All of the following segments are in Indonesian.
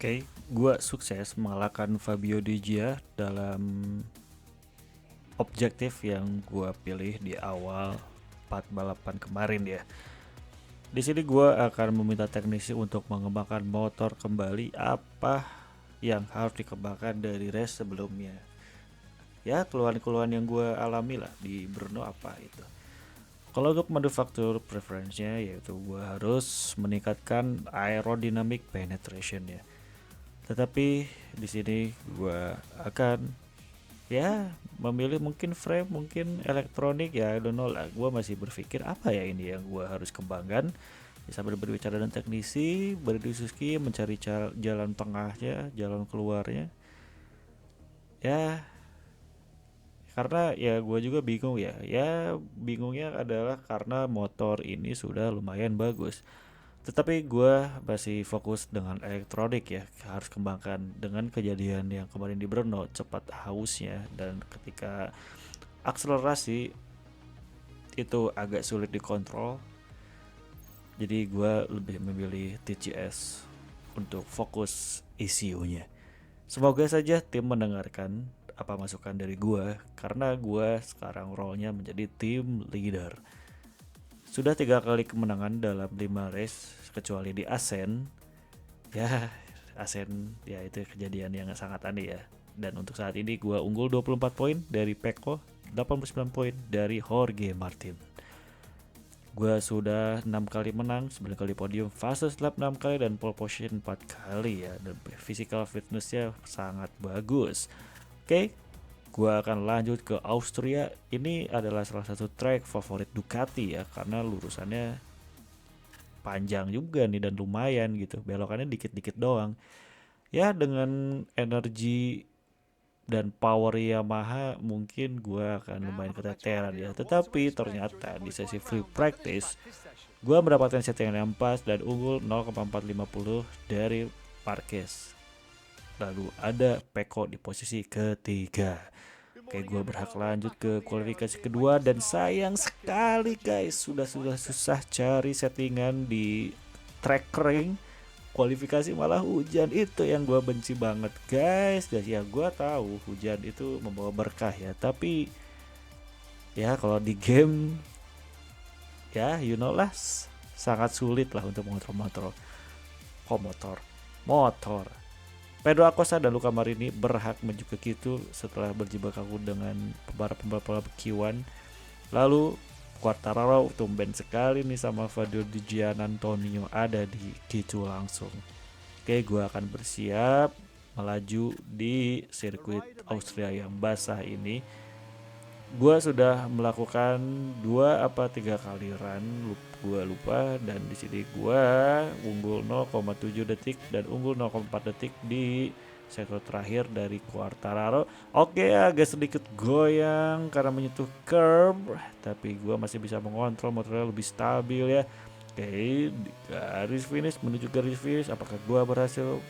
Oke, gua sukses mengalahkan Fabio Di Gia dalam objektif yang gua pilih di awal part balapan kemarin ya. Di sini gua akan meminta teknisi untuk mengembangkan motor kembali apa yang harus dikembangkan dari race sebelumnya. Ya, keluhan-keluhan yang gua alami lah di Brno apa itu. Kalau untuk manufaktur preference-nya yaitu gua harus meningkatkan aerodynamic penetration ya. Tetapi di sini gua akan memilih mungkin frame, mungkin elektronik ya, I don't know lah. Gua masih berpikir apa ya ini yang gua harus kembangkan. Ya, sambil berbicara dengan teknisi, berdiskusi, mencari jalan tengahnya, jalan keluarnya. Ya, karena ya gue juga bingung ya. Ya, bingungnya adalah karena motor ini sudah lumayan bagus. Tetapi gue masih fokus dengan elektronik ya, harus kembangkan dengan kejadian yang kemarin di Brno, cepat hausnya dan ketika akselerasi itu agak sulit dikontrol. Jadi gue lebih memilih TCS untuk fokus ECU-nya. Semoga saja tim mendengarkan apa masukan dari gue karena gue sekarang role-nya menjadi tim leader. Sudah 3 kali kemenangan dalam 5 race kecuali di Asen. Ya, Asen ya itu kejadian yang sangat aneh ya. Dan untuk saat ini gue unggul 24 poin dari Peko, 89 poin dari Jorge Martin. Gue sudah 6 kali menang, 9 kali podium, fase lap 6 kali dan pole position 4 kali ya. Dan physical fitnessnya sangat bagus. Oke, gue akan lanjut ke Austria. Ini adalah salah satu track favorit Ducati ya, karena lurusannya panjang juga nih dan lumayan gitu. Belokannya dikit-dikit doang. Ya dengan energi dan power Yamaha mungkin gue akan lumayan keteteran ya. Tetapi ternyata di sesi free practice gue mendapatkan settingan yang pas dan unggul 0,450 dari Marquez. Lalu ada Peko di posisi ketiga. Oke, gue berhak lanjut ke kualifikasi kedua dan sayang sekali guys, sudah susah cari settingan di track ring. Kualifikasi malah hujan, itu yang gue benci banget guys. Dan ya gue tahu hujan itu membawa berkah ya, tapi ya kalau di game ya you know lah, sangat sulit lah untuk mengontrol motor. Pedro Acosta dan Luca Marini berhak maju ke Q2 setelah berjibaku dengan pembalap-pembalap Q1. Lalu Quartararo tumben sekali nih sama Fabio Di Giannantonio ada di Q2 langsung. Oke, gue akan bersiap melaju di sirkuit Austria yang basah ini. Gue sudah melakukan 2 apa 3 kali run, gue lupa, dan di sini gue unggul 0,7 detik dan unggul 0,4 detik di sektor terakhir dari Quartararo. Oke, agak sedikit goyang karena menyentuh curb, tapi gue masih bisa mengontrol motornya lebih stabil ya. Oke, menuju garis finish, apakah gue berhasil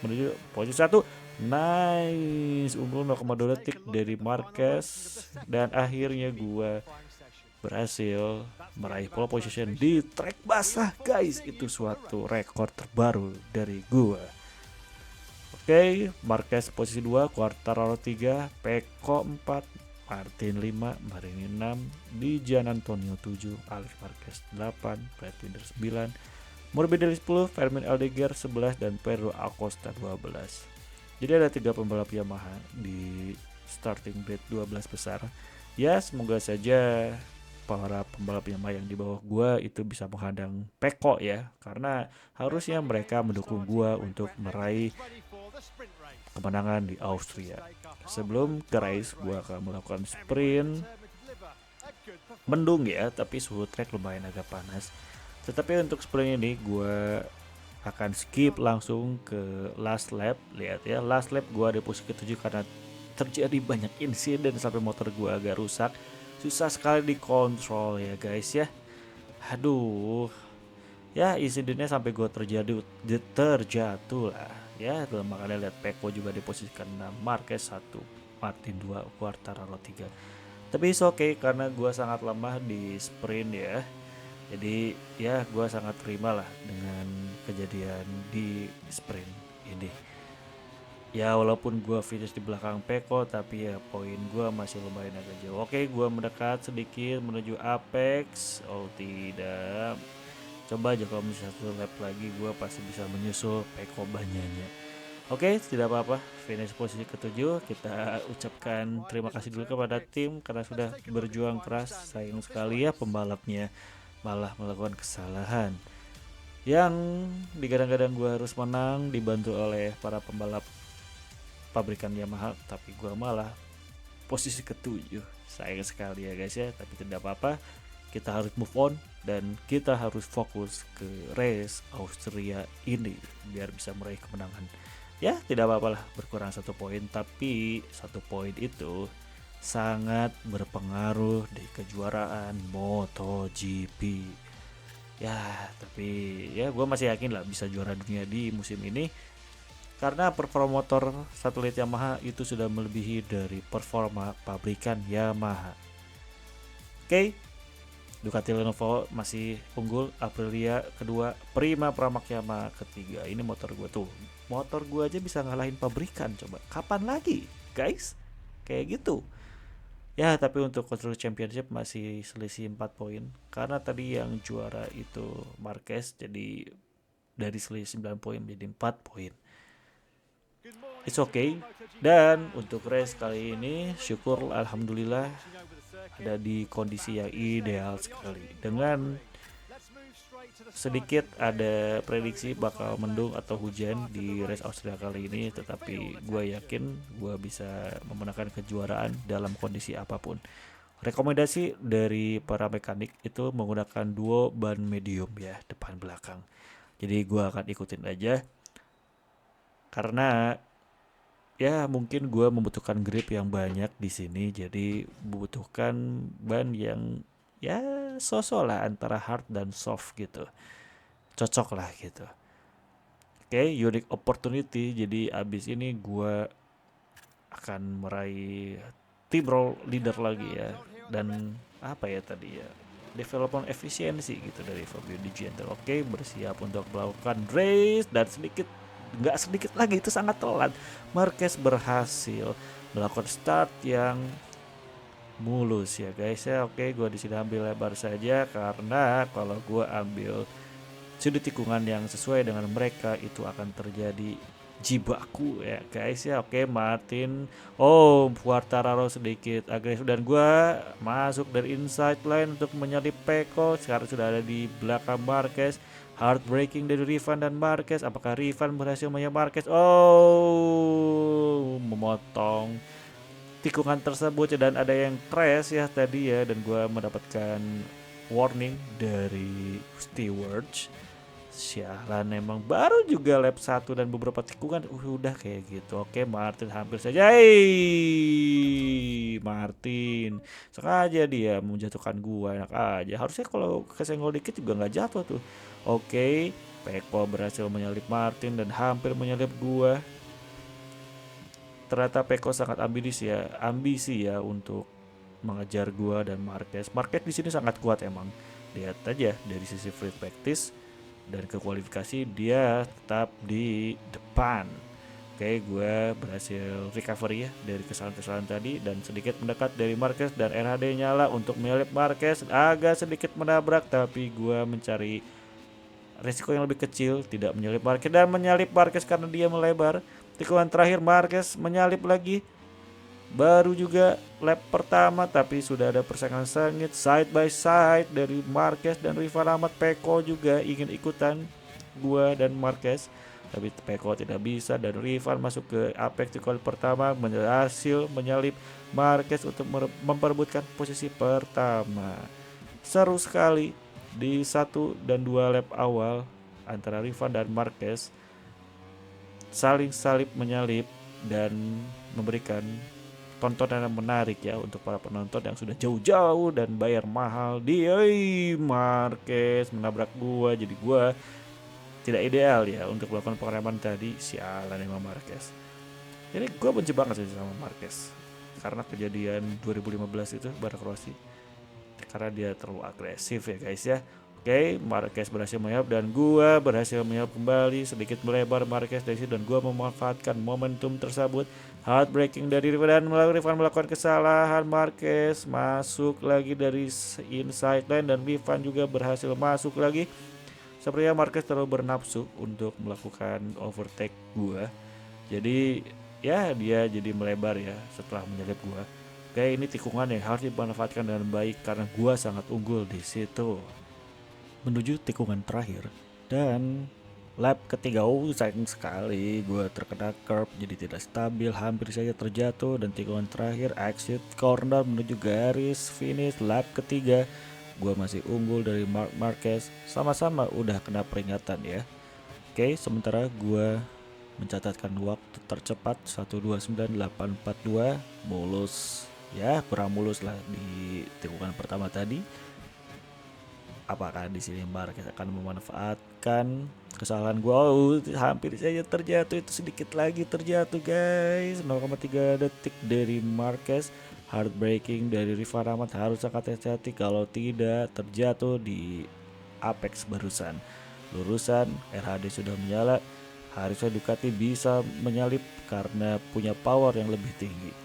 menuju posisi 1? Nice, unggul 0,2 detik dari Marquez dan akhirnya gua berhasil meraih pole position di track basah guys. Itu suatu rekor terbaru dari gua. Oke, Marquez posisi 2, Quartararo 3, Peko 4, Martin 5, Marini 6, Di Giannantonio 7, Alex Marquez 8, Brad Binder 9, Morbidelli 10, Fermin Aldeguer 11, dan Pedro Acosta 12. Jadi ada 3 pembalap Yamaha di starting grid 12 besar. Ya semoga saja para pembalap Yamaha yang di bawah gua itu bisa menghadang Peko ya, karena harusnya mereka mendukung gua untuk meraih kemenangan di Austria. Sebelum ke race gua akan melakukan sprint. Mendung ya, tapi suhu track lumayan agak panas. Tetapi untuk sprint ini gue akan skip langsung ke last lap. Lihat ya, last lap gue di posisi ke-7 karena terjadi banyak insiden sampai motor gue agak rusak. Susah sekali dikontrol ya guys ya. Aduh. Ya insidennya sampai gue terjatuh lah. Ya makanya lihat Peko juga di posisi ke-6, Marquez 1, Martin 2, Quartararo 3. Tapi it's okay karena gue sangat lemah di sprint ya. Jadi ya gue sangat terima lah dengan kejadian di sprint ini. Ya walaupun gue finish di belakang Peko, tapi ya poin gue masih lumayan agak jauh. Oke, gue mendekat sedikit menuju Apex. Oh tidak. Coba aja kalau misalnya satu lap lagi gue pasti bisa menyusul Peko Banyanya. Oke, tidak apa-apa. Finish posisi ketujuh. Kita ucapkan terima kasih dulu kepada tim karena sudah berjuang keras. Sayang sekali ya pembalapnya malah melakukan kesalahan. Yang digadang-gadang gue harus menang dibantu oleh para pembalap pabrikan Yamaha, tapi gue malah posisi ketujuh. Sayang sekali ya guys ya, tapi tidak apa-apa. Kita harus move on dan kita harus fokus ke race Austria ini biar bisa meraih kemenangan. Ya tidak apa-apa lah berkurang 1 poin, tapi 1 poin itu sangat berpengaruh di kejuaraan MotoGP. Ya tapi ya gue masih yakin lah bisa juara dunia di musim ini karena performa motor satelit Yamaha itu sudah melebihi dari performa pabrikan Yamaha. Oke, Ducati Lenovo masih unggul, Aprilia kedua, Prima Pramac Yamaha ketiga. Ini motor gue tuh, motor gue aja bisa ngalahin pabrikan, coba kapan lagi guys, kayak gitu. Ya tapi untuk Constructor Championship masih selisih 4 poin karena tadi yang juara itu Marquez, jadi dari selisih 9 poin menjadi 4 poin. It's okay. Dan untuk race kali ini syukur alhamdulillah ada di kondisi yang ideal sekali. Dengan sedikit ada prediksi bakal mendung atau hujan di race Austria kali ini, tetapi gue yakin gue bisa memenangkan kejuaraan dalam kondisi apapun. Rekomendasi dari para mekanik itu menggunakan duo ban medium ya, depan belakang. Jadi gue akan ikutin aja karena ya mungkin gue membutuhkan grip yang banyak di sini, jadi membutuhkan ban yang ya sosok lah antara hard dan soft gitu, cocok lah gitu. Oke, unique opportunity, jadi abis ini gue akan meraih team role leader lagi ya, dan apa ya tadi ya, development efisiensi gitu dari Fabio Di Gentile. Oke, bersiap untuk melakukan race dan nggak sedikit lagi itu sangat telat. Marquez berhasil melakukan start yang mulus ya guys ya. Oke, gue di sini ambil lebar saja karena kalau gue ambil sudut tikungan yang sesuai dengan mereka itu akan terjadi jibaku ya guys ya. Oke, Martin, Quartararo sedikit agresif dan gue masuk dari inside line untuk menyalip Peko. Sekarang sudah ada di belakang Marquez. Heartbreaking dari Rivan dan Marquez. Apakah Rivan berhasil menyalip Marquez? Memotong tikungan tersebut dan ada yang crash ya tadi ya, dan gue mendapatkan warning dari stewards. Sialan, emang baru juga lap 1 dan beberapa tikungan udah kayak gitu. Oke, Martin hampir saja. Martin sengaja dia menjatuhkan gua, enak aja. Harusnya kalau kesenggol dikit juga nggak jatuh tuh. Oke, Peko berhasil menyalip Martin dan hampir menyalip gua. Ternyata Peko sangat ambisi ya untuk mengejar gua dan Marquez. Marquez di sini sangat kuat emang. Lihat aja dari sisi free practice dan ke kualifikasi dia tetap di depan. Oke, gue berhasil recovery ya dari kesalahan-kesalahan tadi dan sedikit mendekat dari Marquez dan RHD nyala untuk menyalip Marquez. Agak sedikit menabrak tapi gue mencari resiko yang lebih kecil, tidak menyalip Marquez dan menyalip Marquez karena dia melebar. Tikungan terakhir Marquez menyalip lagi. Baru juga lap pertama tapi sudah ada persaingan sengit side by side dari Marquez dan rival Ahmad. Peko juga ingin ikutan gua dan Marquez tapi Peko tidak bisa dan rival masuk ke apex di kali pertama, berhasil menyalip Marquez untuk memperebutkan posisi pertama. Seru sekali di 1 dan 2 lap awal antara Rivan dan Marquez saling salip menyalip dan memberikan tontonan yang menarik ya untuk para penonton yang sudah jauh-jauh dan bayar mahal. Marquez menabrak gua, jadi gua tidak ideal ya untuk melakukan pengereman tadi. Sialan emang Marquez. Jadi gua benci banget sih sama Marquez karena kejadian 2015 itu Barak Rossi, karena dia terlalu agresif ya guys ya. Oke, Marquez berhasil menyalip dan gua berhasil menyalip kembali, sedikit melebar Marquez dari situ dan gua memanfaatkan momentum tersebut. Heartbreaking dari Rifan dan Rifan melakukan kesalahan. Marquez masuk lagi dari inside line dan Rifan juga berhasil masuk lagi. Sepertinya Marquez terlalu bernafsu untuk melakukan overtake gua. Jadi ya dia jadi melebar ya setelah menyalip gua. Oke, ini tikungan yang harus dimanfaatkan dengan baik karena gua sangat unggul di situ. Menuju tikungan terakhir dan lap ketiga, sayang sekali gue terkena curb jadi tidak stabil, hampir saja terjatuh. Dan tikungan terakhir exit corner menuju garis finish lap ketiga, gue masih unggul dari Marquez, sama-sama udah kena peringatan ya. Oke, sementara gue mencatatkan waktu tercepat 1:29.842, mulus ya, kurang mulus lah di tikungan pertama tadi. Apakah di sini Marquez akan memanfaatkan kesalahan gua? Hampir saja terjatuh, itu sedikit lagi terjatuh guys. 0,3 detik dari Marquez. Heartbreaking dari Rifan Ahmad, harus sangat hati-hati kalau tidak terjatuh di apex barusan. Lurusan RHD sudah menyala, harusnya Ducati bisa menyalip karena punya power yang lebih tinggi.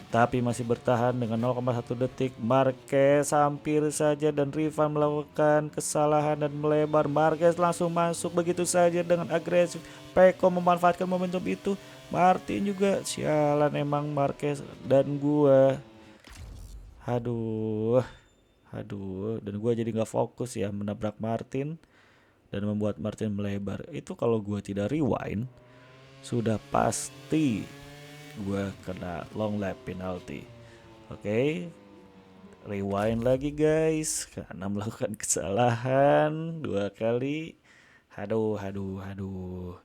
Tapi masih bertahan dengan 0,1 detik. Marquez hampir saja dan Rifan melakukan kesalahan dan melebar. Marquez langsung masuk begitu saja dengan agresif. Peko memanfaatkan momentum itu. Martin juga, sialan emang Marquez dan gua. Aduh, dan gua jadi nggak fokus ya menabrak Martin dan membuat Martin melebar. Itu kalau gua tidak rewind, sudah pasti gua kena long lap penalty. Oke, rewind lagi guys karena melakukan kesalahan 2 kali. Aduh.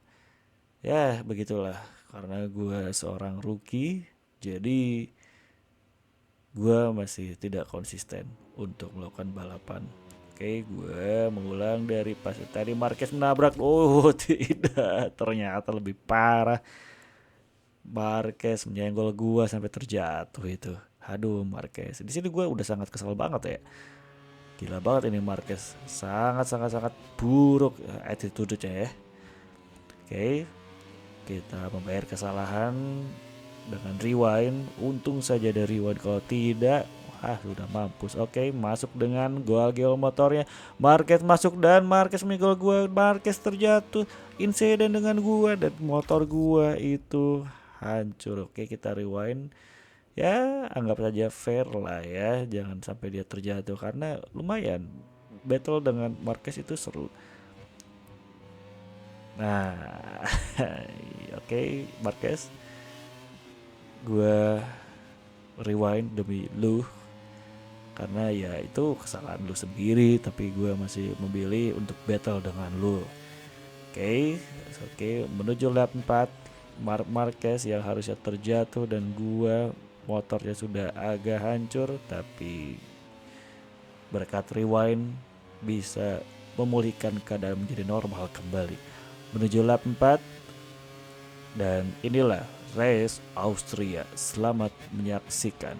Ya begitulah, karena gua seorang rookie, jadi gua masih tidak konsisten untuk melakukan balapan. Oke, gue mengulang dari pas tadi Marquez menabrak. Oh tidak, ternyata lebih parah. Marquez menyenggol gua sampai terjatuh itu. Aduh Marquez. Di sini gua udah sangat kesal banget ya. Gila banget ini Marquez. Sangat buruk attitude-nya ya. Oke, kita membayar kesalahan dengan rewind. Untung saja ada rewind, kalau tidak sudah mampus. Oke, masuk dengan gol motornya. Marquez masuk dan Marquez menyenggol gua. Marquez terjatuh. Insiden dengan gua dan motor gua itu hancur. Oke, kita rewind. Ya, anggap saja fair lah ya. Jangan sampai dia terjatuh karena lumayan battle dengan Marquez itu seru. Nah, oke, Marquez. Gua rewind demi lu karena ya itu kesalahan lu sendiri, tapi gue masih memilih untuk battle dengan lu. Oke, menuju lap 4, Marquez yang harusnya terjatuh dan gua motornya sudah agak hancur, tapi berkat rewind bisa memulihkan keadaan menjadi normal kembali. Menuju lap 4 dan inilah race Austria. Selamat menyaksikan.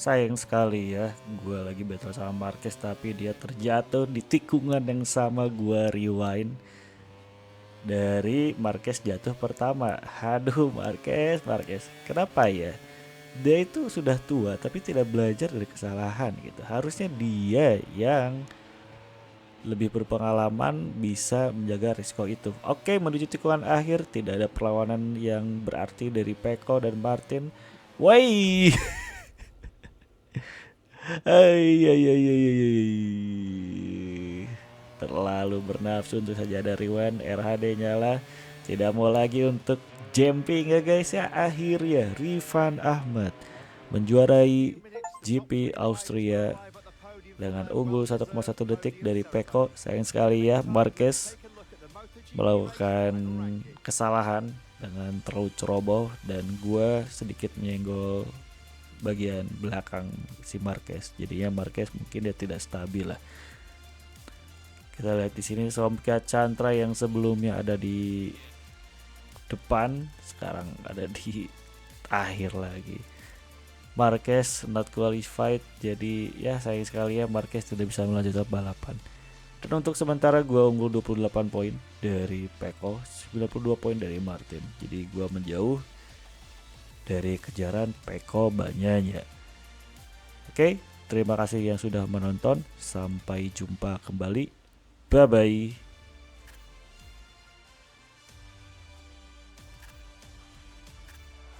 Sayang sekali ya, gue lagi battle sama Marquez tapi dia terjatuh di tikungan yang sama. Gue rewind dari Marquez jatuh pertama. Aduh, Marquez, kenapa ya? Dia itu sudah tua tapi tidak belajar dari kesalahan gitu. Harusnya dia yang lebih berpengalaman bisa menjaga risiko itu. Oke, menuju tikungan akhir tidak ada perlawanan yang berarti dari Peko dan Martin. Woi. Ai, ai, ai, ai, ai, ai. Terlalu bernafsu untuk saja ada rewind. RHD nyala. Tidak mau lagi untuk jumping ya guys ya. Akhirnya Rifan Ahmad menjuarai GP Austria dengan unggul 1,1 detik dari Peko. Sayang sekali ya Marquez melakukan kesalahan dengan terlalu ceroboh dan gua sedikit menyenggol bagian belakang si Marquez. Jadinya Marquez mungkin dia tidak stabil lah. Kita lihat di sini Somkia Chantra yang sebelumnya ada di depan sekarang ada di akhir lagi. Marquez not qualified, jadi ya sayang sekali ya Marquez tidak bisa melanjutkan balapan. Dan untuk sementara gue unggul 28 poin dari Peko, 92 poin dari Martin. Jadi gue menjauh dari kejaran Peko Bagnaia. Oke, terima kasih yang sudah menonton. Sampai jumpa kembali. Bye bye.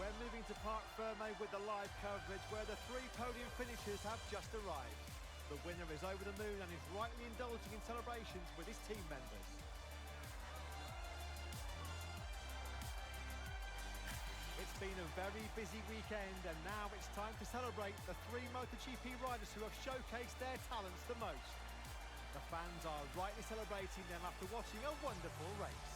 We're moving to Parc Ferme with the live coverage where the 3 podium finishers have just arrived. The winner is over the moon and is rightly indulging in celebrations with his team members. It's been a very busy weekend and now it's time to celebrate the 3 MotoGP riders who have showcased their talents the most. The fans are rightly celebrating them after watching a wonderful race.